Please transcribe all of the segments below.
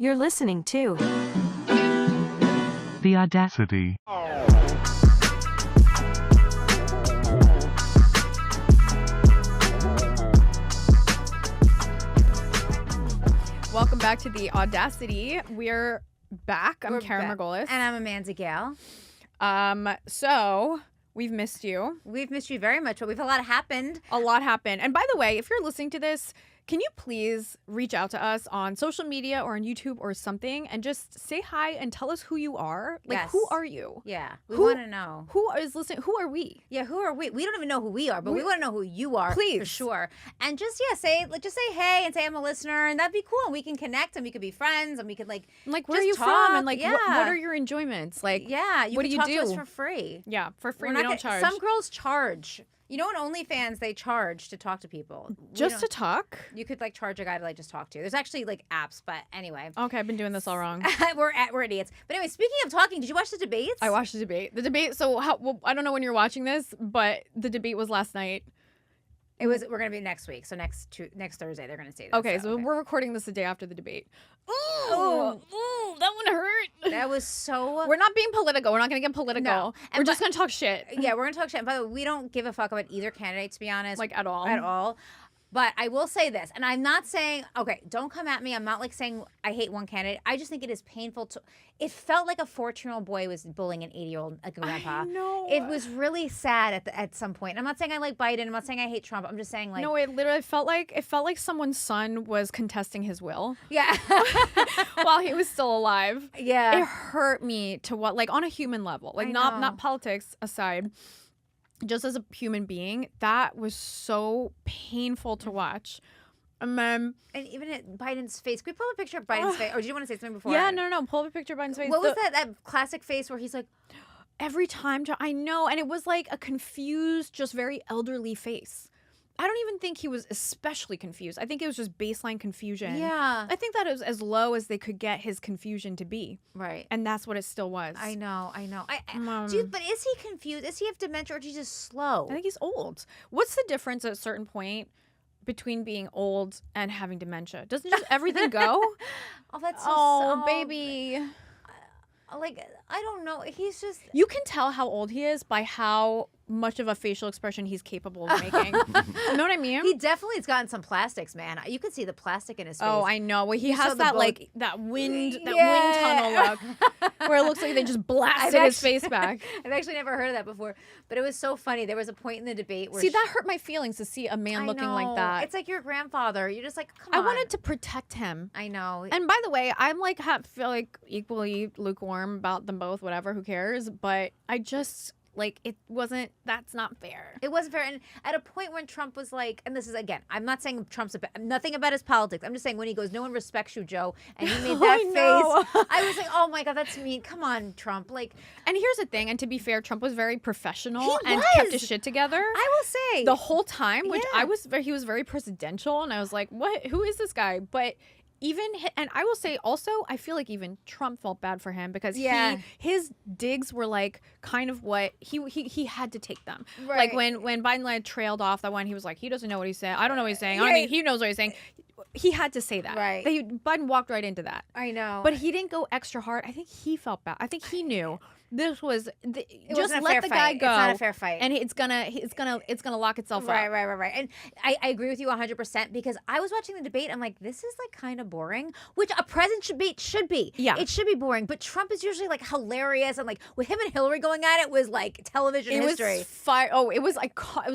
You're listening to The Audacity. Welcome back to The Audacity. We're back. I'm Keren Margolis. And I'm Amanda Gail. So we've missed you. We've missed you very much, but we've a lot happened. A lot happened. And by the way, if you're listening to this, can you please reach out to us on social media or on YouTube or something and just say hi and tell us who you are? Like, Yes. who are you? Yeah, we want to know. Who is listening? Who are we? Yeah, who are we? We don't even know who we are, but we want to know who you are. Please. For sure. And just say hey and say I'm a listener, and that'd be cool. And we can connect and we could be friends and we could Like, just where are you talk. from? And like, Yeah. what are your enjoyments? Like, yeah, you what can do you talk do? to us for free. Yeah, for free. We're We not don't gonna- charge. Some girls charge. You know, on OnlyFans they charge to talk to people. Just to talk? You could like charge a guy to like just talk to you. There's actually like apps, but anyway. Okay, I've been doing this all wrong. we're idiots. But anyway, speaking of talking, did you watch the debates? I watched the debate. So I don't know when you're watching this, but the debate was last night. We're gonna be next week, so next Thursday they're gonna see this. Okay, so we're recording this the day after the debate. Ooh, that one hurt. That was so. We're not being political. We're not going to get political. No. We're just going to talk shit. Yeah, we're gonna talk shit. And by the way, we don't give a fuck about either candidate, to be honest. Like, at all. At all. But I will say this, and I'm not saying, okay, don't come at me. I'm not like saying I hate one candidate. I just think it is painful to. It felt like a 14-year-old boy was bullying an 80-year-old like a grandpa. I know. It was really sad at some point. I'm not saying I like Biden. I'm not saying I hate Trump. I'm just saying like. No, it literally felt like someone's son was contesting his will. Yeah. while he was still alive. Yeah. It hurt me to what, like, on a human level, like, I not know. politics aside. Just as a human being, that was so painful to watch. And then, And even at Biden's face. Can we pull up a picture of Biden's face? Or did you want to say something before? yeah, no, pull up a picture of Biden's face. What was that classic face where he's like, Every time, I know, and it was like a confused, just very elderly face. I don't even think he was especially confused. I think it was just baseline confusion. yeah. I think that it was as low as they could get his confusion to be. Right. And that's what it still was. I know. Mom. But is he confused? Does he have dementia or is he just slow? I think he's old. What's the difference at a certain point between being old and having dementia? Doesn't just everything go? Oh, that's so Oh, baby. Like, I don't know. He's just. You can tell how old he is by how much of a facial expression he's capable of making. You know what I mean? He definitely has gotten some plastics, man. You could see the plastic in his face. Oh, I know. Well, he You saw has the that boat- like that wind Yeah. tunnel look, where it looks like they just blasted his face back. I've actually never heard of that before, but it was so funny. There was a point in the debate where See, that hurt my feelings to see a man I looking know. like that. It's like your grandfather. You're just like, come I on. wanted to protect him. I know. And by the way, I'm like feel like equally lukewarm about them both. Whatever, who cares? But I just like it wasn't. That's not fair. It wasn't fair. And at a point when Trump was like, and this is again, I'm not saying Trump's nothing about his politics. I'm just saying when he goes, no one respects you, Joe, and he made that I know. face. I was like, oh my God, that's mean. Come on, Trump. Like, And here's the thing. And to be fair, Trump was very professional He and was. kept his shit together. I will say The whole time, which Yeah. he was very presidential, and I was like, what? Who is this guy? But and I will say also, I feel like even Trump felt bad for him because Yeah. his digs were like kind of what he had to take them. Right. Like when Biden like trailed off that one, he was like, he doesn't know what he's saying. I don't know what he's saying. I Right. think he knows what he's saying. He had to say that. Right. Biden walked right into that. I know. But he didn't go extra hard. I think he felt bad. I think he knew this was just wasn't a fair let the fight. guy It's go. not a fair fight. And it's gonna lock itself Right, up. right. And I agree with you 100% because I was watching the debate. I'm like, this is like kind of boring, which a president should be. Yeah. It should be boring. But Trump is usually like hilarious. And like with him and Hillary going at it was like television It history. was fire. Oh, it was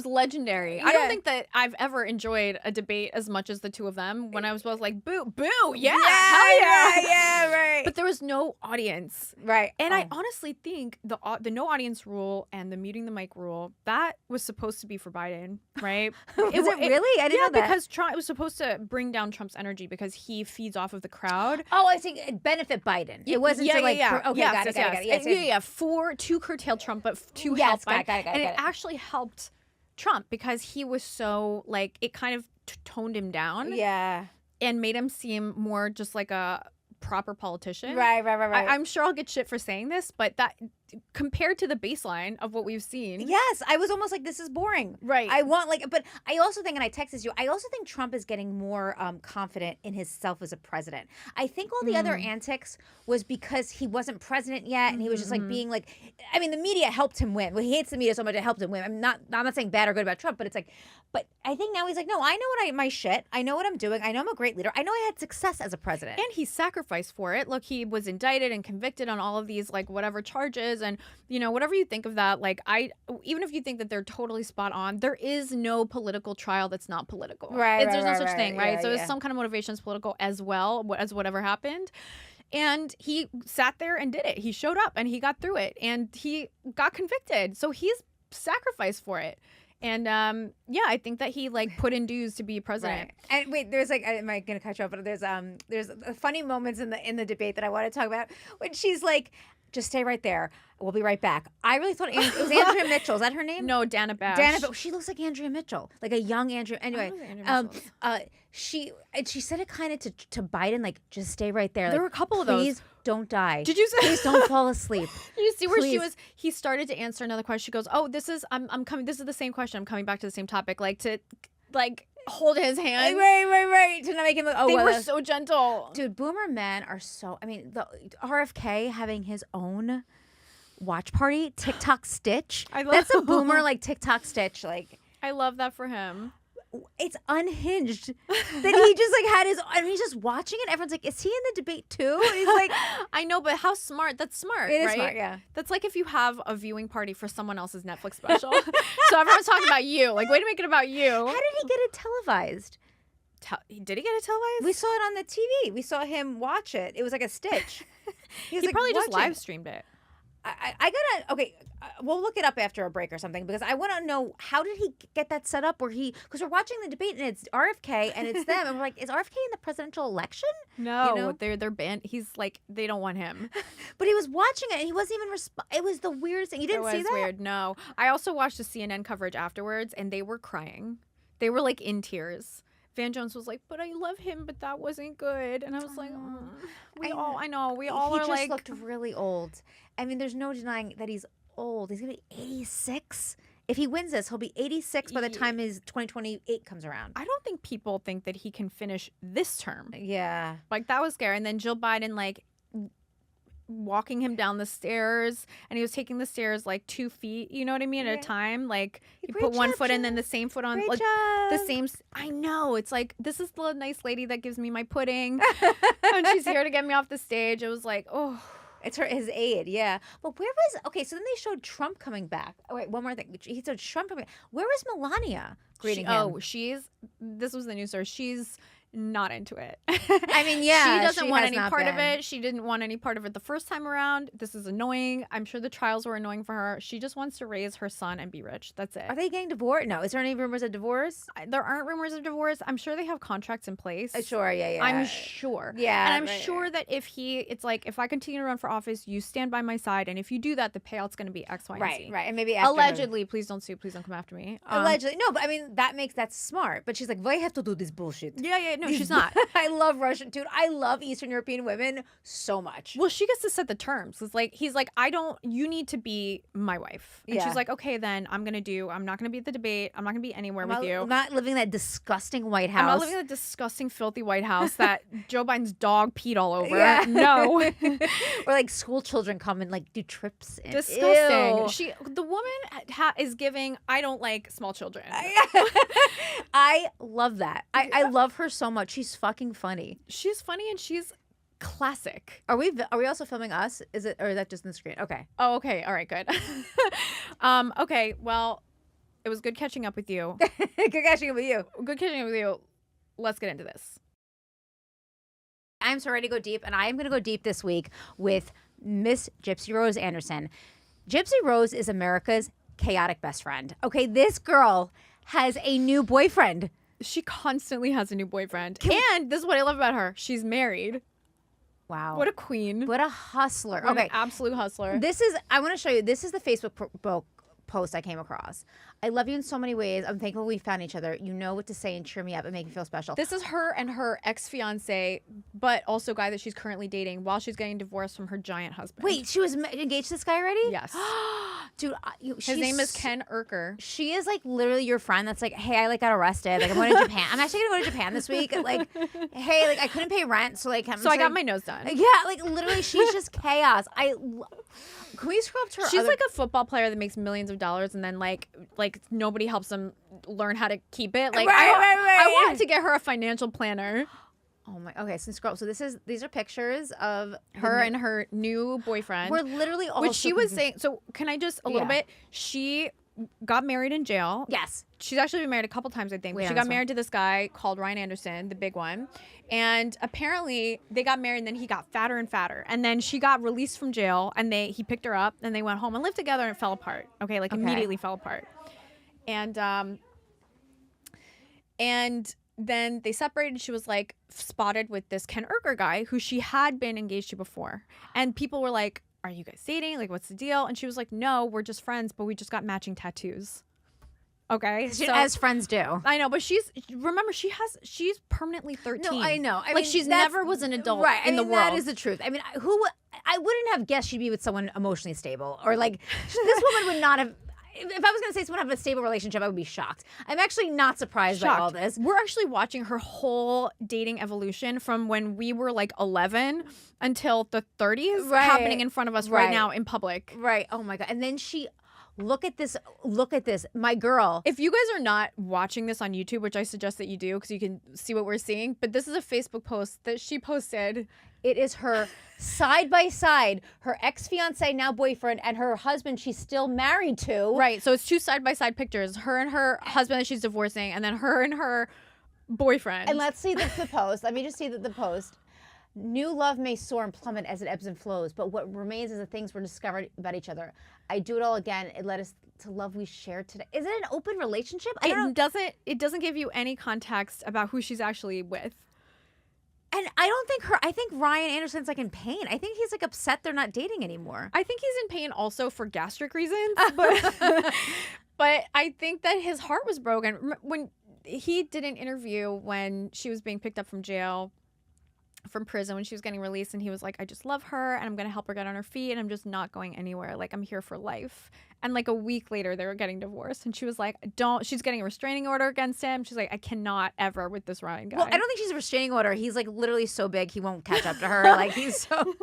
legendary. I Yeah. don't think that I've ever enjoyed a debate as much as the two of them. When I was both like, boo, yeah, hell yeah, yeah, right. But there was no audience. right. And Oh. I honestly think the no audience rule and the muting the mic rule, that was supposed to be for Biden, right? Was it really? I didn't yeah, know that. because Trump, it was supposed to bring down Trump's energy because he feeds off of the crowd. Oh, I think it benefit Biden. It wasn't to like. Okay, yes, got it. yes. Yes, To curtail Trump, but to Yes, help got Biden. it, And it got it. actually helped Trump because he was so like it kind of toned him down Yeah. and made him seem more just like a proper politician. Right. I'm sure I'll get shit for saying this, but that compared to the baseline of what we've seen. Yes, I was almost like, this is boring. Right. I want but I also think, and I texted you, I also think Trump is getting more confident in himself as a president. I think all the other antics was because he wasn't president yet, and he was just like being like, I mean, the media helped him win. Well, he hates the media so much, it helped him win. I'm not saying bad or good about Trump, but it's like, but I think now he's like, no, I know my shit. I know what I'm doing. I know I'm a great leader. I know I had success as a president. And he sacrificed for it. Look, he was indicted and convicted on all of these like whatever charges, and whatever you think of that, like even if you think that they're totally spot on, there is no political trial that's not political. There's no such thing, right? So it's some kind of motivation is political as well as whatever happened. And he sat there and did it. He showed up and he got through it and he got convicted. So he's sacrificed for it. And I think that he like put in dues to be president. Right. And wait, there's like, am I gonna cut you off? But there's funny moments in the debate that I want to talk about when she's like, just stay right there. We'll be right back. I really thought it was Andrea Mitchell. Is that her name? No, Dana Bash. She looks like Andrea Mitchell, like a young Andrea. Anyway, she said it kind of to Biden, like, just stay right there. There like, were a couple of those. Please don't die. Did you say? Please don't fall asleep. Did you see where Please. she was? He started to answer another question. She goes, "Oh, I'm coming. This is the same question. I'm coming back to the same topic. Like to, like." Hold his hand. Right. To not make him look. Oh, they were so gentle. Dude, boomer men are so. I mean, the RFK having his own watch party, TikTok Stitch. That's a boomer like TikTok Stitch. Like, I love that for him. It's unhinged that he just like had his. I mean, he's just watching it. Everyone's like, "Is he in the debate too?" And he's like, I know, but how smart? That's smart. It is right? smart, yeah. That's like if you have a viewing party for someone else's Netflix special. So everyone's talking about you. Like, way to make it about you. How did he get it televised? Did he get it televised? We saw it on the TV. We saw him watch it. It was like a stitch. He like, probably just watching. live streamed it. I gotta, okay, we'll look it up after a break or something, because I want to know, how did he get that set up where because we're watching the debate and it's RFK and it's them and we're like, is RFK in the presidential election? No, they're banned. He's like, they don't want him. But he was watching it and he wasn't even it was the weirdest thing. You didn't see that? It was weird. No. I also watched the CNN coverage afterwards and they were crying. They were like in tears. Van Jones was like, but I love him, but that wasn't good. And I was like, we all are like. He just looked really old. I mean, there's no denying that he's old. He's going to be 86. If he wins this, he'll be 86 by the time his 2028 comes around. I don't think people think that he can finish this term. Yeah. Like, that was scary. And then Jill Biden, like, walking him down the stairs, and he was taking the stairs like 2 feet, you know what I mean, at a time. Like, he put one foot and then the same foot on, like the same. I know, it's like, this is the nice lady that gives me my pudding and she's here to get me off the stage. It was like, oh, it's his aide, yeah. But where was so then they showed Trump coming back. Oh wait, one more thing. He said Trump coming back. Where was Melania greeting him? Oh, this was the news story. She's not into it. I mean, yeah, she doesn't want any part of it. She didn't want any part of it the first time around. This is annoying. I'm sure the trials were annoying for her. She just wants to raise her son and be rich. That's it. Are they getting divorced? No. Is there any rumors of divorce? There aren't rumors of divorce. I'm sure they have contracts in place. Sure, yeah. I'm sure. Yeah. And I'm sure that it's like, if I continue to run for office, you stand by my side, and if you do that, the payout's going to be X, Y, and Z. Right. And maybe after allegedly, please don't sue. Please don't come after me. Allegedly. No, but I mean, that's smart. But she's like, well, I have to do this bullshit. Yeah. No, she's not. I love Russian, dude. I love Eastern European women so much. Well, she gets to set the terms. It's like, he's like, you need to be my wife. And she's like, okay, then I'm not going to be at the debate. I'm not going to be anywhere with you. I'm not living in that disgusting White House. I'm not living in that disgusting, filthy White House that Joe Biden's dog peed all over. Yeah. No. Or like school children come and like do trips. Disgusting. The woman is giving, I don't like small children. I love that. I love her so much. She's fucking funny. She's funny and she's classic. Are we also filming us? Is that just in the screen? Okay. Oh, okay. All right, good. Okay, well, it was good catching up with you. Good catching up with you. Let's get into this. I'm so ready to go deep, and I am going to go deep this week with Miss Gypsy Rose Anderson. Gypsy Rose is America's chaotic best friend. Okay, this girl has a new boyfriend. She constantly has a new boyfriend. And this is what I love about her. She's married. Wow. What a queen. What a hustler. What an absolute hustler. I want to show you. This is the Facebook post I came across. I love you in so many ways. I'm thankful we found each other. You know what to say and cheer me up and make me feel special. This is her and her ex-fiance, but also guy that she's currently dating while she's getting divorced from her giant husband. Wait, she was engaged to this guy already? Yes. Dude, His name is Ken Urker. She is like literally your friend that's like, hey, I like got arrested. Like I'm going to Japan. I'm actually going to go to Japan this week. Like, hey, like I couldn't pay rent. So like, I got my nose done. Yeah, like literally she's just chaos. Can we scroll up to her? She's like a football player that makes millions of dollars and then like nobody helps them learn how to keep it. Like I wanted to get her a financial planner. Oh my. Okay, so scroll. So these are pictures of her and her new boyfriend. We're literally all. Which she was saying. So can I just a little bit? She got married in jail. Yes. She's actually been married a couple times, I think. She got married to this guy called Ryan Anderson, the big one. And apparently they got married and then he got fatter and fatter. And then she got released from jail and he picked her up and they went home and lived together and it fell apart. Okay, immediately fell apart. And then they separated. She was like spotted with this Ken Urker guy who she had been engaged to before. And people were like, are you guys dating? Like, what's the deal? And she was like, no, we're just friends, but we just got matching tattoos. Okay, so, as friends do. I know, but she's she's permanently 13. No, I know. I mean, she's never was an adult in the world. That is the truth. I mean, I wouldn't have guessed she'd be with someone emotionally stable or like this woman would not have. If I was going to say someone have a stable relationship, I would be shocked. I'm actually not surprised by all this. We're actually watching her whole dating evolution from when we were like 11 until the 30s happening in front of us right now in public. Right. Oh my God. And then look at this. Look at this. My girl. If you guys are not watching this on YouTube, which I suggest that you do because you can see what we're seeing, but this is a Facebook post that she posted. It is her side by side, her ex-fiance, now boyfriend, and her husband she's still married to. Right. So it's two side by side pictures. Her and her husband that she's divorcing, and then her and her boyfriend. And let's see the post. Let me just see the post. New love may soar and plummet as it ebbs and flows, but what remains is the things we're discovered about each other. I do it all again. It led us to love we shared today. Is it an open relationship? It doesn't give you any context about who she's actually with. And I think Ryan Anderson's like in pain. I think he's like upset they're not dating anymore. I think he's in pain also for gastric reasons, but I think that his heart was broken when he did an interview when she was being picked up from jail, from prison, when she was getting released, and he was like, I just love her and I'm going to help her get on her feet and I'm just not going anywhere. Like, I'm here for life. And like a week later they were getting divorced and she was like, she's getting a restraining order against him. She's like, I cannot ever with this Ryan guy. Well, I don't think she's a restraining order. He's like literally so big he won't catch up to her. Like he's so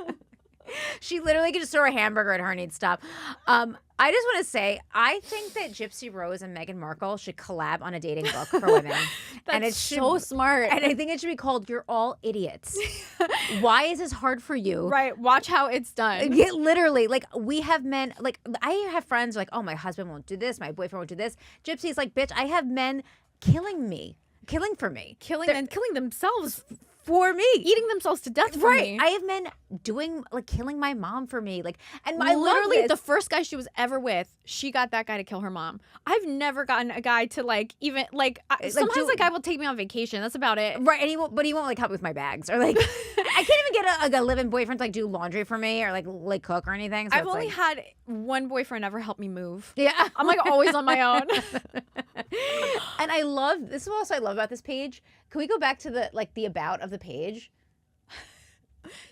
she literally could just throw a hamburger at her and he'd stop. I just want to say, I think that Gypsy Rose and Meghan Markle should collab on a dating book for women. That's so smart. And I think it should be called You're All Idiots. Why is this hard for you? Right. Watch how it's done. Yeah, literally. Like, we have men, like, I have friends like, oh, my husband won't do this. My boyfriend won't do this. Gypsy's like, bitch, I have men killing for me. Killing themselves for me, eating themselves to death for me. I have men killing my mom for me. Like, and I literally love this. The first guy she was ever with, she got that guy to kill her mom. I've never gotten a guy to sometimes a guy will take me on vacation. That's about it. Right, and he won't like help with my bags or like I can't even get a live-in boyfriend to like do laundry for me or like cook or anything. So I've only had one boyfriend ever help me move. Yeah, I'm like always on my own. And I love this. Is what also I love about this page. Can we go back to the about of the page?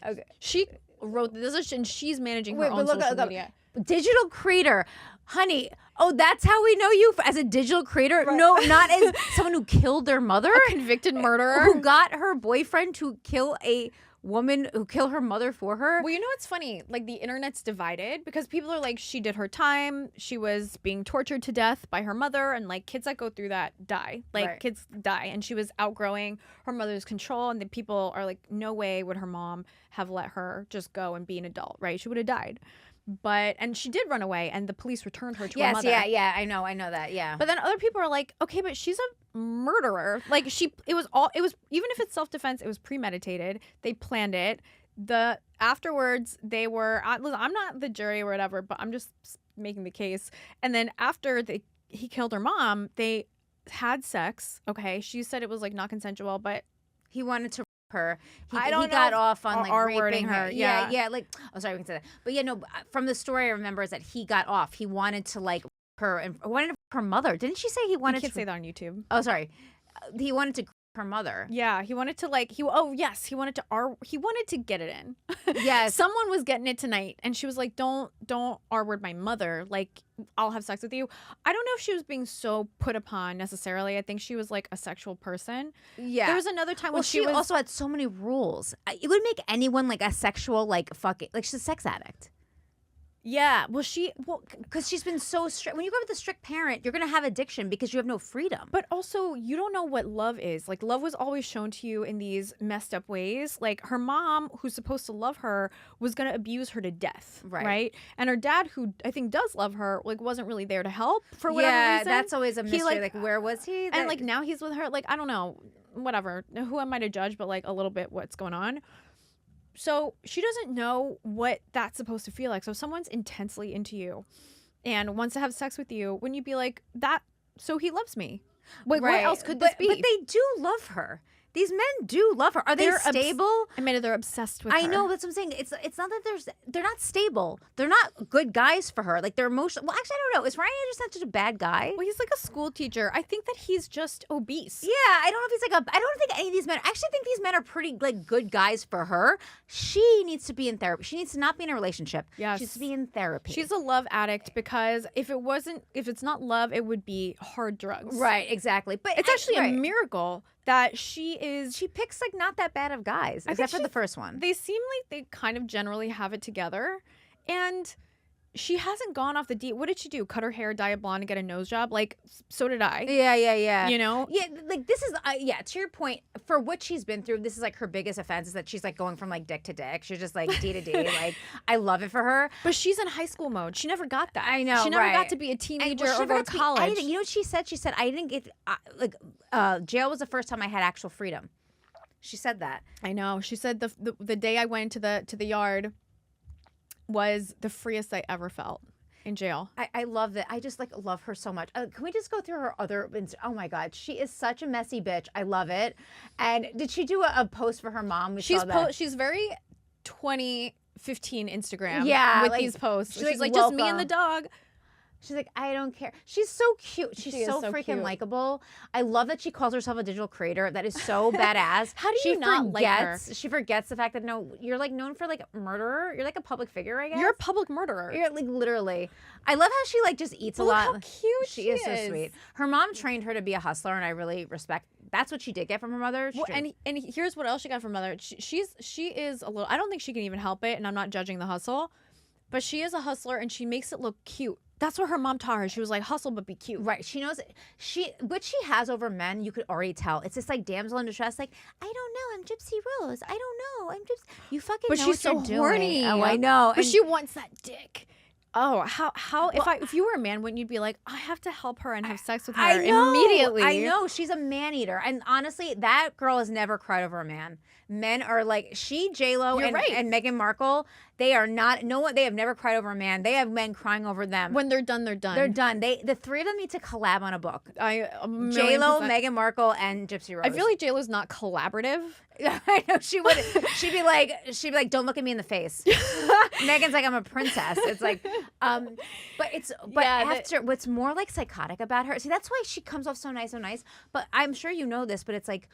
Okay. She wrote this and she's managing her own social media. Digital creator. Honey, oh, that's how we know you as a digital creator? Right. No, not as someone who killed their mother. A convicted murderer. Who got her boyfriend to kill a woman who killed her mother for her. Well, you know what's funny? Like, the internet's divided because people are like, she did her time. She was being tortured to death by her mother. And like, kids that go through that die. Like, kids die. And she was outgrowing her mother's control. And the people are like, no way would her mom have let her just go and be an adult, right? She would have died. And she did run away and the police returned her to her mother. Yeah, I know that, yeah. But then other people are like, okay, but she's a murderer. Like, it was even if it's self-defense, it was premeditated. They planned it. Afterwards, they were, listen, I'm not the jury or whatever, but I'm just making the case. And then after he killed her mom, they had sex. Okay, she said it was like not consensual, but he wanted to her. He got off on like raping her. Yeah. Like, oh, sorry, we can say that. But yeah, no, from the story I remember is that he got off. He wanted to like her mother. Didn't she say he You wanted can't to? say that on YouTube. Oh, sorry. He wanted to her mother. Yeah, he wanted to he wanted to get it in. Yes. Someone was getting it tonight and she was like, don't R-word my mother. Like, I'll have sex with you. I don't know if she was being so put upon necessarily. I think she was like a sexual person. Yeah. There was another time when she also had so many rules. It would make anyone like a sexual she's a sex addict. Yeah. Because she's been so strict. When you grow up with a strict parent, you're going to have addiction because you have no freedom. But also, you don't know what love is. Like, love was always shown to you in these messed up ways. Like, her mom, who's supposed to love her, was going to abuse her to death. Right? And her dad, who I think does love her, like, wasn't really there to help for whatever reason. Yeah, that's always a mystery. Like, where was he? And, like, now he's with her. Like, I don't know. Whatever. Who am I to judge? But, like, a little bit what's going on. So she doesn't know what that's supposed to feel like. So if someone's intensely into you and wants to have sex with you, wouldn't you be like, so he loves me? Wait, what else could this be? But they do love her. These men do love her. Are they stable? I mean, they're obsessed with her. I know, that's what I'm saying. It's not that they're not stable. They're not good guys for her. Like, they're emotional. Well, actually, I don't know. Is Ryan Anderson such a bad guy? Well, he's like a school teacher. I think that he's just obese. Yeah, I don't know if he's I don't think any of these men. I actually think these men are pretty like good guys for her. She needs to be in therapy. She needs to not be in a relationship. Yes. She needs to be in therapy. She's a love addict because if it's not love, it would be hard drugs. Right, exactly. But it's actually a miracle that she picks like not that bad of guys, except for the first one. They seem like they kind of generally have it together, and she hasn't gone off the deep. What did she do? Cut her hair, dye it blonde, and get a nose job? Like, so did I. Yeah. You know? Yeah, like this is, to your point, for what she's been through, this is like her biggest offense is that she's like going from like dick to dick. She's just like D to D. Like, I love it for her. But she's in high school mode. She never got that. I know, She never got to be a teenager or go to college. You know what she said? She said, I didn't get, jail was the first time I had actual freedom. She said that. I know. She said the day I went to the yard was the freest I ever felt in jail. I love that. I just like love her so much. Can we just go through her other? Oh my God, she is such a messy bitch. I love it. And did she do a post for her mom? She's very 2015 Instagram. Yeah, with like, these posts. She's like welcome. just me and the dog. She's like, I don't care. She's so cute. She's so freaking likable. I love that she calls herself a digital creator. That is so badass. How do you not like her? She forgets the fact that you're like known for like a murderer. You're like a public figure, I guess. You're a public murderer. You're like literally. I love how she like just eats a lot. How cute she is. So sweet. Her mom trained her to be a hustler, and I really respect. That's what she did get from her mother. Well, and here's what else she got from her mother. She is a little. I don't think she can even help it, and I'm not judging the hustle, but she is a hustler, and she makes it look cute. That's what her mom taught her. She was like, hustle, but be cute. Right. She knows what she has over men, you could already tell. It's this like damsel in distress, like, I don't know, I'm Gypsy Rose. I don't know. I'm just, you fucking but know she's what so you're horny. Doing. Oh, I know. But she wants that dick. Oh, how if you were a man, wouldn't you be like, I have to help her and have sex with her immediately? I know. She's a man eater. And honestly, that girl has never cried over a man. Men are like, J-Lo and Meghan Markle, they are not, they have never cried over a man. They have men crying over them. When they're done, they're done. They're done. The three of them need to collab on a book. J-Lo, Meghan Markle, and Gypsy Rose. I feel like J-Lo's not collaborative. I know she would. She'd be like, don't look at me in the face. Megan's like, I'm a princess. It's like, what's more like psychotic about her? See, that's why she comes off so nice. But I'm sure you know this, but it's like,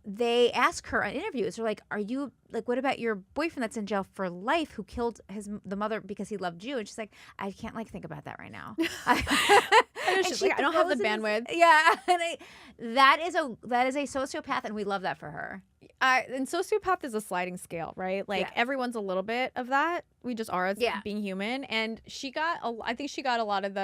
they ask her in interviews, they're like, are you like, what about your boyfriend that's in jail for life who killed the mother because he loved you? And she's like, I can't like think about that right now. She's like, I don't have the bandwidth. Yeah, and that is a sociopath, and we love that for her. And sociopath is a sliding scale, right? Like everyone's a little bit of that. We just are as being human. And I think she got a lot of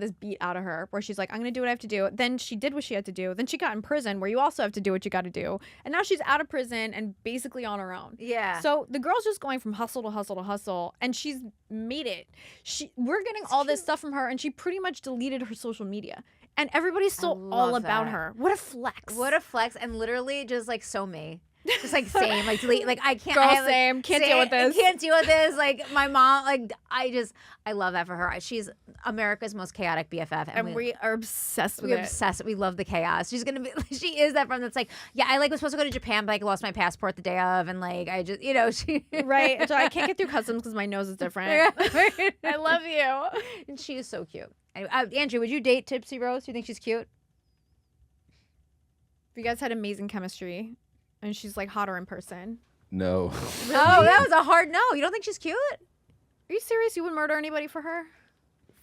this beat out of her where she's like, I'm going to do what I have to do. Then she did what she had to do. Then she got in prison where you also have to do what you got to do. And now she's out of prison and basically on her own. Yeah. So the girl's just going from hustle to hustle to hustle, and she's made it. We're getting all this stuff from her, and she pretty much deleted her social media. And everybody's still all about her. What a flex. What a flex. And literally just like so me. Just like same, like delete, like I can't. Girl, I have, like, same. Can't deal with this. Can't deal with this. Like my mom, like I love that for her. She's America's most chaotic BFF, And we are obsessed with we're it. obsessed. We love the chaos. She's gonna be. She is that friend that's like, yeah, I like was supposed to go to Japan, but I lost my passport the day of, and like I just, she Right. So I can't get through customs because my nose is different. I love you. And she is so cute. Anyway, Andrew, would you date Gypsy Rose? Do you think she's cute? You guys had amazing chemistry, and she's like hotter in person. No. Oh, that was a hard no. You don't think she's cute? Are you serious? You would murder anybody for her?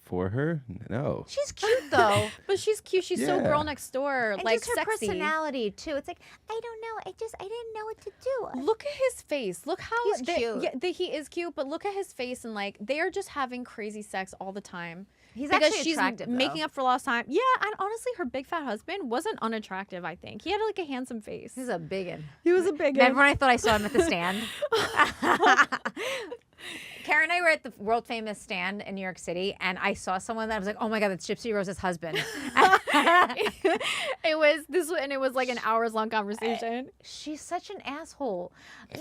For her? No. She's cute though. But she's cute. She's so Yeah. girl next door, And like just her sexy. personality too. It's like I don't know. I didn't know what to do. Look at his face. Look how He's cute. Yeah, he is cute, but look at his face and like they are just having crazy sex all the time. He's Because actually she's attractive. making up for lost time. Yeah, and honestly, her big fat husband wasn't unattractive. I think he had like a handsome face. He's a biggin. He was a big. Remember when I thought I saw him at the stand? Karen and I were at the world famous stand in New York City, and I saw someone that I was like, "Oh my god, that's Gypsy Rose's husband." It was this, and it was like an hours long conversation. She's such an asshole.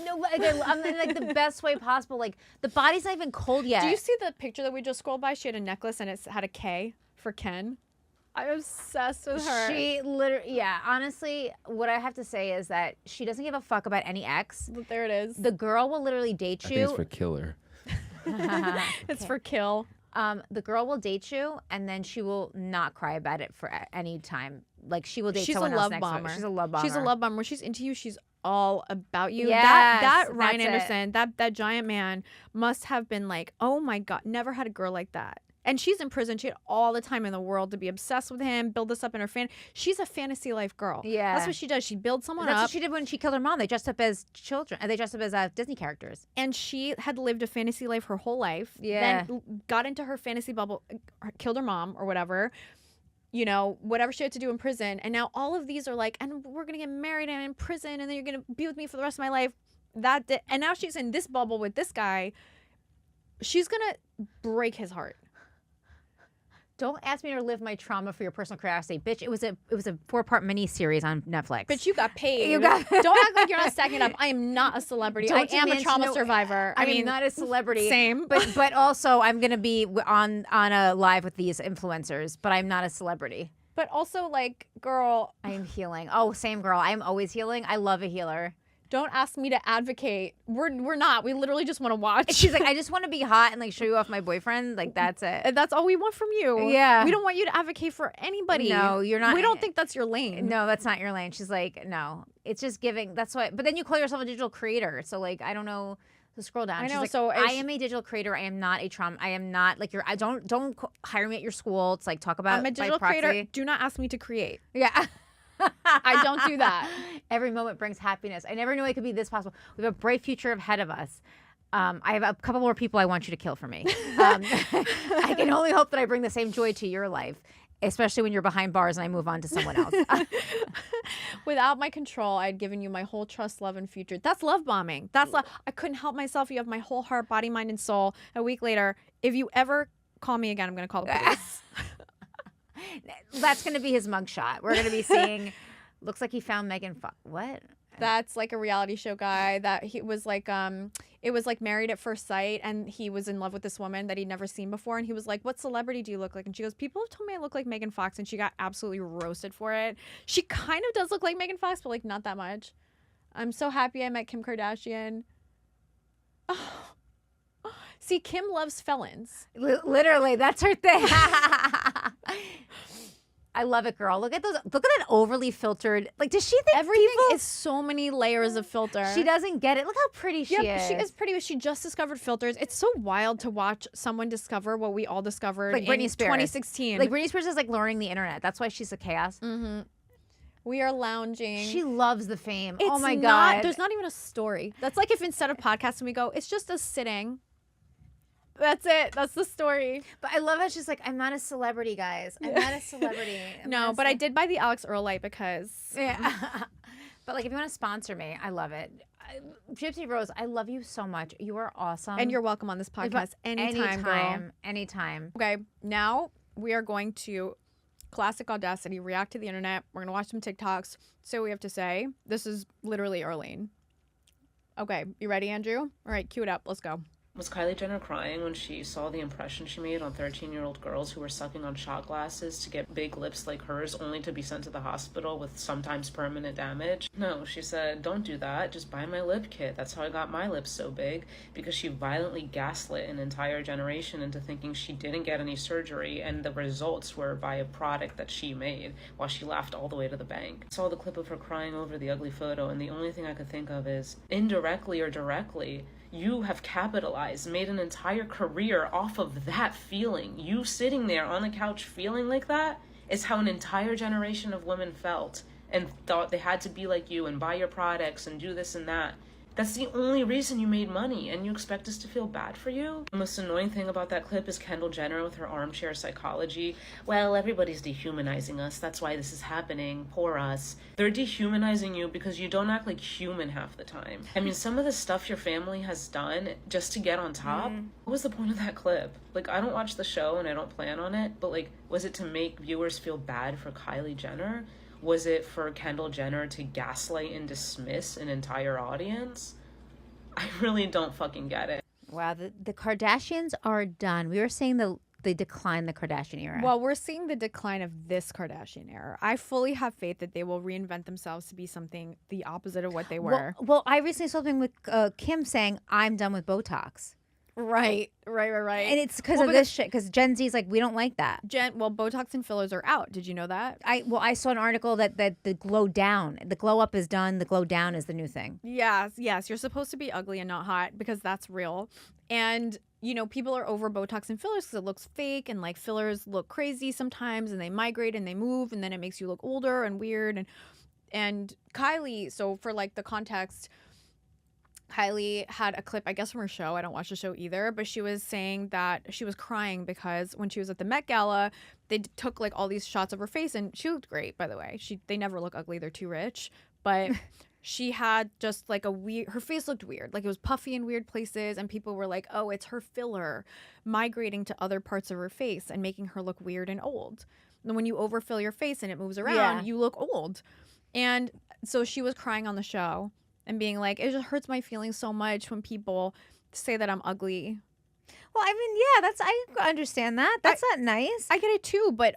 No, like, I'm in like the best way possible. Like the body's not even cold yet. Do you see the picture that we just scrolled by? She had a necklace and it had a K for Ken. I'm obsessed with her. She literally, yeah. Honestly, what I have to say is that she doesn't give a fuck about any ex. But there it is. The girl will literally date I think you. it's for killer. It's for kill. The girl will date you, and then she will not cry about it for any time. Like she will date She's a someone else love next to her. bomber. She's a love bomber. She's a love bomber. When she's into you, she's all about you. Yes, that Ryan that's it. Anderson, that giant man must have been like, oh my God, never had a girl like that. And she's in prison. She had all the time in the world to be obsessed with him, build this up in her fan. She's a fantasy life girl. Yeah. That's what she does. She builds someone That's up. what she did when she killed her mom. They dressed up as children. They dressed up as Disney characters. And she had lived a fantasy life her whole life. Yeah. Then got into her fantasy bubble, killed her mom or whatever. You know, whatever she had to do in prison. And now all of these are like, and we're going to get married and in prison and then you're going to be with me for the rest of my life. And now she's in this bubble with this guy. She's going to break his heart. Don't ask me to live my trauma for your personal curiosity, bitch. It was a 4-part miniseries on Netflix. But you got paid. You got- Don't act like you're not stacking it up. I am not a celebrity. Don't I you am a mention trauma no- survivor. I mean, not a celebrity. Same. But also I'm gonna be on a live with these influencers. But I'm not a celebrity. But also, like, girl, I am healing. Oh, same girl. I am always healing. I love a healer. don't ask me to advocate. We're not. We literally just want to watch. She's like, I just want to be hot and like show you off my boyfriend. Like that's it. And that's all we want from you. Yeah. We don't want you to advocate for anybody. No, you're not. We don't think that's your lane. No, that's not your lane. She's like, no. It's just giving. That's why. But then you call yourself a digital creator. So like, I don't know. So scroll down. I She's know, like, so I am a digital creator. I am not a trauma. I am not like your. I don't hire me at your school. It's like talk about. I'm a by digital proxy. creator. Do not ask me to create. Yeah. I don't do that. Every moment brings happiness. I never knew it could be this possible. We have a bright future ahead of us. I have a couple more people I want you to kill for me. I can only hope that I bring the same joy to your life, especially when you're behind bars and I move on to someone else. Without my control, I'd given you my whole trust, love, and future. That's love bombing. That's love. I couldn't help myself. You have my whole heart, body, mind, and soul. A week later, if you ever call me again, I'm going to call the police. That's going to be his mugshot. We're going to be seeing, looks like he found Megan. What? That's like a reality show guy that he was like, it was like Married at First Sight, and he was in love with this woman that he'd never seen before, and he was like, what celebrity do you look like? And she goes, people have told me I look like Megan Fox, and she got absolutely roasted for it. She kind of does look like Megan Fox, but like not that much. I'm so happy I met Kim Kardashian. Oh. See, Kim loves felons. Literally, that's her thing. I love it, girl. Look at those. Look at that overly filtered. Like, does she think Everything people? is so many layers of filter. She doesn't get it. Look how pretty she Yeah, is. she is pretty, but she just discovered filters. It's so wild to watch someone discover what we all discovered Like Britney in Spears. 2016. Like Britney Spears is like learning the internet. That's why she's a chaos. We are lounging. She loves the fame. It's Oh my not- god. There's not even a story. That's like if instead of podcasting we go, it's just us sitting. That's it. That's the story. But I love how she's like, I'm not a celebrity, guys. I'm not a celebrity. I'm No, not a but I did buy the Alex Earl light because Yeah. But like, if you want to sponsor me, I love it. Gypsy Rose, I love you so much. You are awesome. and you're welcome on this podcast anytime, girl. Anytime. Okay, now we are going to Classic Audacity. React to the internet. We're going to watch some TikToks. Say what we have to say. This is literally Arlene. Okay. You ready, Andrew? All right. Cue it up. Let's go. Was Kylie Jenner crying when she saw the impression she made on 13-year-old girls who were sucking on shot glasses to get big lips like hers only to be sent to the hospital with sometimes permanent damage? No, she said, don't do that, just buy my lip kit. That's how I got my lips so big, because she violently gaslit an entire generation into thinking she didn't get any surgery and the results were by a product that she made, while she laughed all the way to the bank. I saw the clip of her crying over the ugly photo, and the only thing I could think of is, indirectly or directly, you have capitalized, made an entire career off of that feeling. You sitting there on the couch feeling like that is how an entire generation of women felt and thought they had to be like you and buy your products and do this and that. That's the only reason you made money, and you expect us to feel bad for you? The most annoying thing about that clip is Kendall Jenner with her armchair psychology. Well, everybody's dehumanizing us. That's why this is happening. Poor us. They're dehumanizing you because you don't act like human half the time. I mean, some of the stuff your family has done just to get on top, what was the point of that clip? Like, I don't watch the show and I don't plan on it, but like, was it to make viewers feel bad for Kylie Jenner? Was it for Kendall Jenner to gaslight and dismiss an entire audience? I really don't fucking get it. Wow, the Kardashians are done. We were saying they decline the Kardashian era. Well, we're seeing the decline of this Kardashian era. I fully have faith that they will reinvent themselves to be something the opposite of what they were. Well, I recently saw something with Kim saying, I'm done with Botox. Right. And it's because of this shit, because Gen Z's like, we don't like that. Botox and fillers are out. Did you know that? I saw an article that the glow down, the glow up is done, the glow down is the new thing. Yes. You're supposed to be ugly and not hot because that's real. And, you know, people are over Botox and fillers because it looks fake, and like fillers look crazy sometimes, and they migrate and they move, and then it makes you look older and weird. And Kylie, so for like the context, Kylie had a clip, I guess, from her show. I don't watch the show either, but she was saying that she was crying because when she was at the Met Gala, they took like all these shots of her face, and she looked great, by the way. They never look ugly; they're too rich. But she had just like her face looked weird, like it was puffy in weird places, and people were like, "Oh, it's her filler migrating to other parts of her face and making her look weird and old." And when you overfill your face and it moves around, you look old. And so she was crying on the show and being like, it just hurts my feelings so much when people say that I'm ugly. Well, I mean, yeah, I understand that. That's not nice. I get it too, but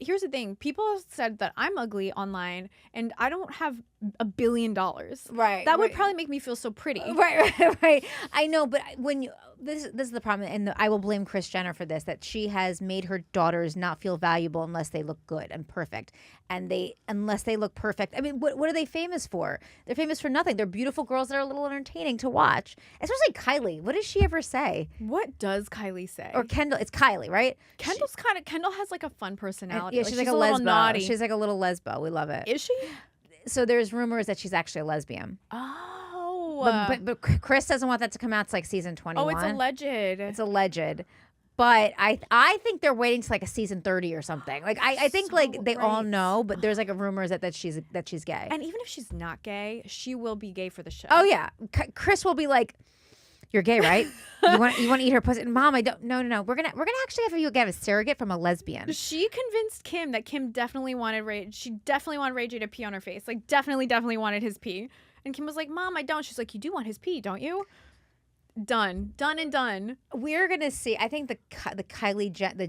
here's the thing. People have said that I'm ugly online, and I don't have $1 billion. Right. That would probably make me feel so pretty. Right. I know, but when you this is the problem, and I will blame Kris Jenner for this, that she has made her daughters not feel valuable unless they look good and perfect, and unless they look perfect. I mean, what are they famous for? They're famous for nothing. They're beautiful girls that are a little entertaining to watch. Especially Kylie. What does she ever say? What does Kylie say? Or Kendall? It's Kylie, right? Kendall has like a fun personality. Yeah, she's like a lesbo. Naughty. She's like a little lesbo. We love it. Is she? So there's rumors that she's actually a lesbian. Oh. But Kris doesn't want that to come out to like season 21. Oh, it's alleged. It's alleged. But I think they're waiting to like a season 30 or something. Like I think so like they all know, but there's like a rumors that she's gay. And even if she's not gay, she will be gay for the show. Oh yeah, Kris will be like, "You're gay, right? you want to eat her pussy?" Mom, I don't. No. We're gonna actually have you get a surrogate from a lesbian. She convinced Kim that Kim definitely wanted Ray. She definitely wanted Ray J to pee on her face. Like definitely wanted his pee. And Kim was like, "Mom, I don't." She's like, "You do want his pee, don't you?" Done and done. We're gonna see. I think the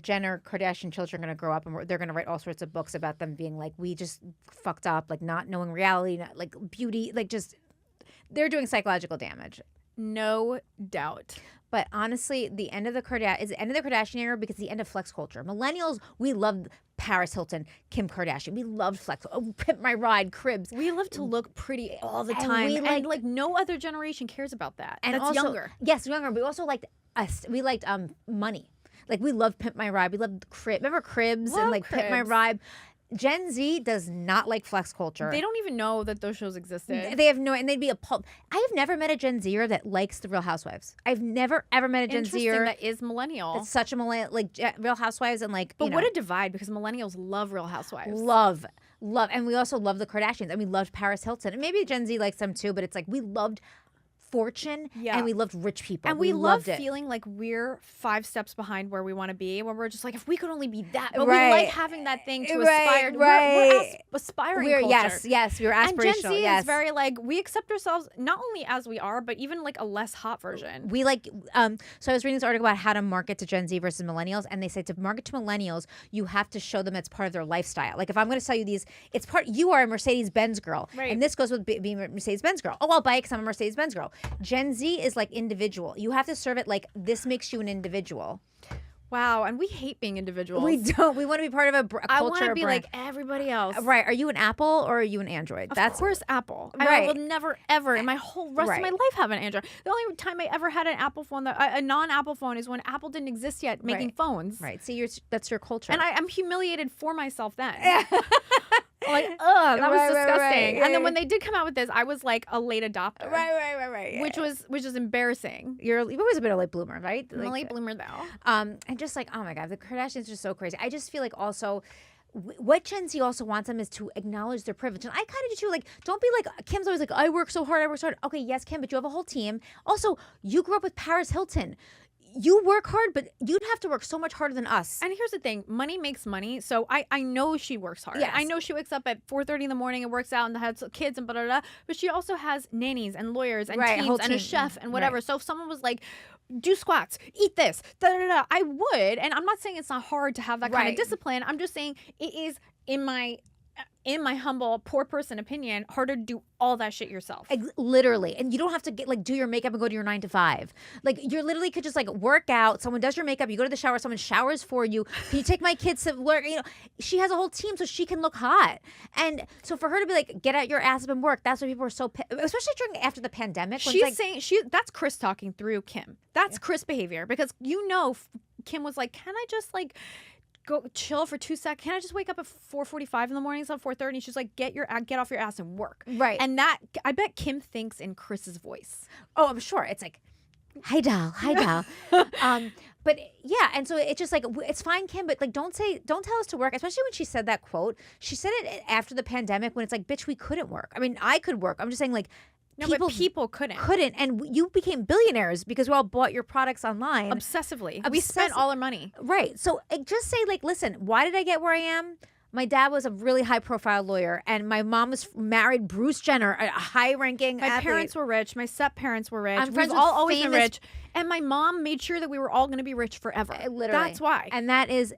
Jenner Kardashian children are gonna grow up, and they're gonna write all sorts of books about them being like, we just fucked up, like not knowing reality, not, like beauty, like just they're doing psychological damage. No doubt. But honestly, the end of the Kardashian era because the end of flex culture. Millennials, we loved Paris Hilton, Kim Kardashian. We loved flex. Oh, Pimp My Ride, Cribs. We love to look pretty all the time. And like no other generation cares about that. And that's also, younger. Yes, younger. We also liked We liked money. Like we loved Pimp My Ride. We loved Cribs. Remember Cribs and like Cribs. Pimp My Ride. Gen Z does not like flex culture. They don't even know that those shows existed. They have no, and they'd be appalled. I have never met a Gen Zer that likes the Real Housewives. I've never ever met a Gen Zer that is millennial. That's such a millennial, like Real Housewives and like. But what a divide, because millennials love Real Housewives. Love, and we also love the Kardashians, and we loved Paris Hilton, and maybe Gen Z likes them too. But it's like we loved fortune Yeah. and we loved rich people. And we love loved it. feeling like we're 5 steps behind where we want to be, where we're just like, if we could only be that. But we Right. like having that thing to Right, aspire to. right. We're aspiring culture. Yes, we were And Gen aspirational. Z Yes. is very like, we accept ourselves not only as we are, but even like a less hot version. We like so I was reading this article about how to market to Gen Z versus millennials, and they said to market to millennials, you have to show them it's part of their lifestyle. Like if I'm going to sell you these, it's part. You are a Mercedes-Benz girl, Right. and this goes with being a Mercedes-Benz girl. Oh, I'll buy it because I'm a Mercedes-Benz girl. Gen Z is like individual. You have to serve it like this makes you an individual. Wow, and we hate being individuals. We don't. We want to be part of a culture. I want to be brand. like everybody else. Right. Are you an Apple or are you an Android? Of course, Apple. I Right. will never, ever in my whole rest of my Right. life have an Android. The only time I ever had an Apple phone, a non-Apple phone, is when Apple didn't exist yet, making Right. phones. Right. See, that's your culture. And I'm humiliated for myself then. Like, ugh, that was Right, right, disgusting. right. And then Yeah, when they did come out with this, I was like a late adopter. right. Which was embarrassing. You're always a bit of a late bloomer, right? I'm a late bloomer though. And just like, oh my God, the Kardashians are so crazy. I just feel like also what Gen Z also wants them is to acknowledge their privilege. And I kind of do too. Like, don't be like, Kim's always like, I work so hard. Okay, yes, Kim, but you have a whole team. Also, you grew up with Paris Hilton. You work hard, but you'd have to work so much harder than us. And here's the thing, money makes money. So I know she works hard. Yes. I know she wakes up at 4:30 in the morning and works out and has kids and blah, blah, blah. But she also has nannies and lawyers and Right, a whole teams and a team. chef and whatever. Right. So if someone was like, do squats, eat this, da, da, da, da, I would. And I'm not saying it's not hard to have that kind of Right. discipline. I'm just saying it is, in my humble poor person opinion, harder to do all that shit yourself. Literally. And you don't have to do your makeup and go to your 9 to 5. Like you're literally could just like work out. Someone does your makeup. You go to the shower. Someone showers for you. Can you take my kids to work? You know, she has a whole team so she can look hot. And so for her to be like, get out your ass up and work. That's why people are so, especially after the pandemic. When She's it's like, saying that's Chris talking through Kim. That's Chris behavior because Kim was like, can I just like go chill for 2 seconds? Can I just wake up at 4:45 in the morning? It's not 4:30. She's like, get off your ass and work. Right. And that, I bet Kim thinks in Chris's voice. oh, I'm sure. It's like, hi, doll. But yeah, and so it's just like it's fine, Kim, but like don't tell us to work, especially when she said that quote. She said it after the pandemic when it's like, bitch, we couldn't work. I mean, I could work. I'm just saying like No, but people couldn't. and you became billionaires because we all bought your products online. Obsessively. We spent all our money. Right. So just say like, listen, why did I get where I am? My dad was a really high profile lawyer and my mom was married Bruce Jenner, a high ranking My athlete. parents were rich. My step parents were rich. I'm friends We've with all always been famous- rich. And my mom made sure that we were all going to be rich forever. Literally. That's why. And that is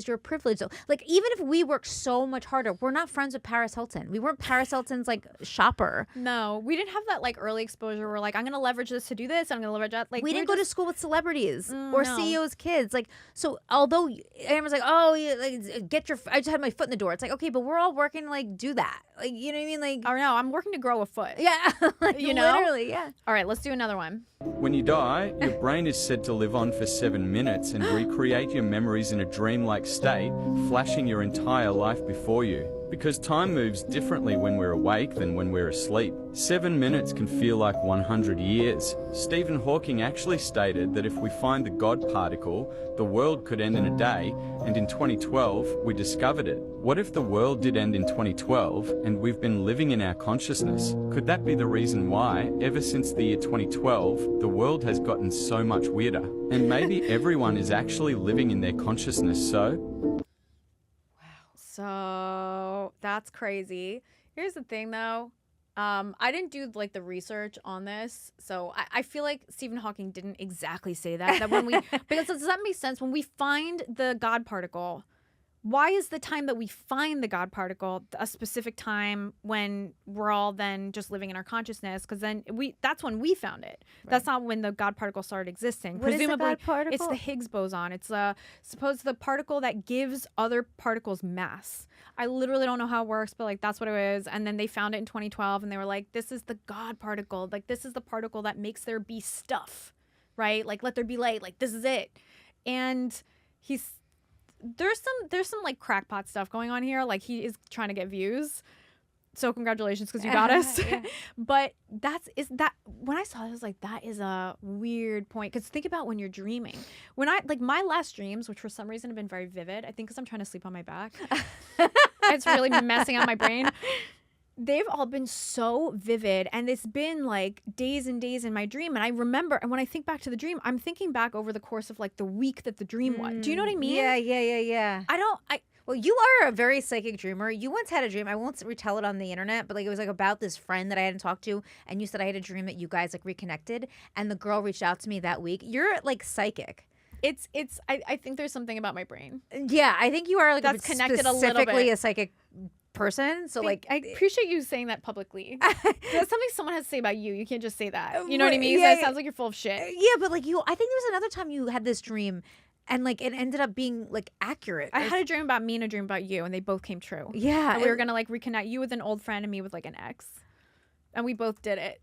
your privilege. So, like, even if we work so much harder, we're not friends with Paris Hilton. We weren't Paris Hilton's like shopper. No, we didn't have that like early exposure. We're like, I'm going to leverage this to do this. I'm going to leverage that. Like We didn't go to school with celebrities or no. CEOs' kids. Like, so although everyone's like, oh, yeah, like, I just had my foot in the door. It's like, okay, but we're all working to like do that. Like, you know what I mean? Like, I don't know. I'm working to grow a foot. yeah, like, You know? literally, yeah. All right, let's do another one. When you die, your brain is said to live on for 7 minutes and recreate your memories in a dreamlike state, flashing your entire life before you. Because time moves differently when we're awake than when we're asleep. 7 minutes can feel like 100 years. Stephen Hawking actually stated that if we find the God particle, the world could end in a day, and in 2012, we discovered it. What if the world did end in 2012, and we've been living in our consciousness? Could that be the reason why, ever since the year 2012, the world has gotten so much weirder? And maybe everyone is actually living in their consciousness, So that's crazy. Here's the thing though. I didn't do like the research on this, so I feel like Stephen Hawking didn't exactly say that. That when we because does that make sense? When we find the God particle, why is the time that we find the God particle a specific time when we're all then just living in our consciousness? Because then that's when we found it. Right. That's not when the God particle started existing. What Presumably, is the God particle? It's the Higgs boson. It's supposed the particle that gives other particles mass. I literally don't know how it works, but like that's what it is. And then they found it in 2012, and they were like, "This is the God particle. Like this is the particle that makes there be stuff, right? Like let there be light. Like this is it." And there's some like crackpot stuff going on here. Like he is trying to get views. So congratulations because you got us. Yeah. But when I saw it, I was like, that is a weird point. Because think about when you're dreaming. When my last dreams, which for some reason have been very vivid, I think because I'm trying to sleep on my back. It's really messing up my brain. they've all been so vivid, and it's been like days and days in my dream. And I remember, and when I think back to the dream, I'm thinking back over the course of like the week that the dream was. Do you know what I mean? Yeah. Well, you are a very psychic dreamer. You once had a dream. I won't retell it on the internet, but like it was like about this friend that I hadn't talked to, and you said I had a dream that you guys like reconnected, and the girl reached out to me that week. You're like psychic. I think there's something about my brain. Yeah, I think you are like That's connected a little specifically bit. a psychic person. So like I appreciate you saying that publicly. That's something someone has to say about you. You can't just say that. You know what I mean? Yeah, It sounds like you're full of shit. Yeah, but like I think there was another time you had this dream, and like it ended up being like accurate. I had a dream about me and a dream about you, and they both came true. Yeah, And we were gonna like reconnect, you with an old friend and me with like an ex, and we both did it.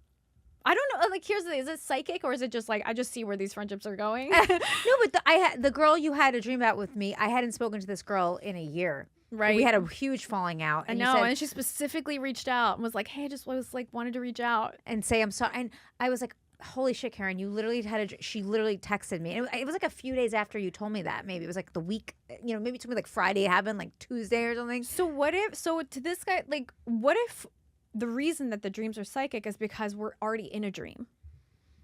I don't know. Like, here's the thing: is it psychic, or is it just like I just see where these friendships are going? No, but the girl you had a dream about with me, I hadn't spoken to this girl in a year. Right. We had a huge falling out. I And know, you said, and she specifically reached out and was like, "Hey, I just was like wanted to reach out." and say I'm sorry. And I was like, holy shit, Keren, you literally she literally texted me. And it was like a few days after you told me that. Maybe it was like the week, maybe it told me like Friday. It happened like Tuesday or something. So to this guy, like, what if the reason that the dreams are psychic is because we're already in a dream?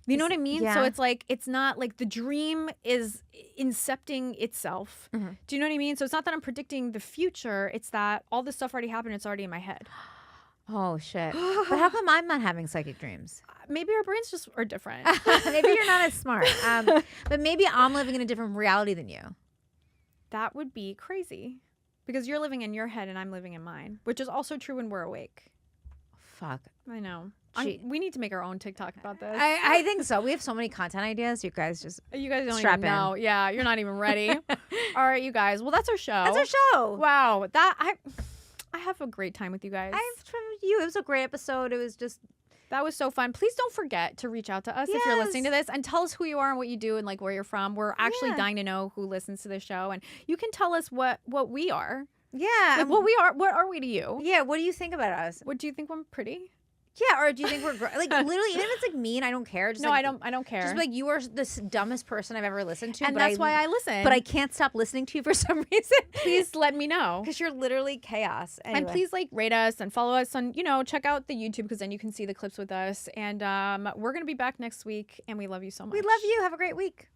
You know what I mean? Yeah. So it's like, it's not like the dream is incepting itself. Mm-hmm. Do you know what I mean? So it's not that I'm predicting the future. It's that all this stuff already happened. It's already in my head. Oh shit. But how come I'm not having psychic dreams? Maybe our brains just are different. Maybe you're not as smart. But maybe I'm living in a different reality than you. That would be crazy because you're living in your head and I'm living in mine, which is also true when we're awake. Fuck. I know. Gee. We need to make our own TikTok about this. I think so. We have so many content ideas. You guys just You guys don't strap even know. Yeah, you're not even ready. All right, you guys. Well, that's our show. That's our show. Wow, I have a great time with you guys. I've tried with you. It was a great episode. It was just That was so fun. Please don't forget to reach out to us if you're listening to Yes. this and tell us who you are and what you do and like where you're from. We're actually dying to know who listens to this show, and you can tell us what we are. yeah. Like what we are. What are we to you? Yeah. What do you think about us? What do you think we're pretty? Yeah. Or do you think we're like literally? Even if it's like mean, I don't care. Just No, like, I don't care. Just be like you are the dumbest person I've ever listened to. and but that's why I listen. But I can't stop listening to you for some reason. please let me know. Because you're literally chaos. Anyway. And please like rate us and follow us on, check out the YouTube because then you can see the clips with us. And we're going to be back next week and we love you so much. we love you. Have a great week.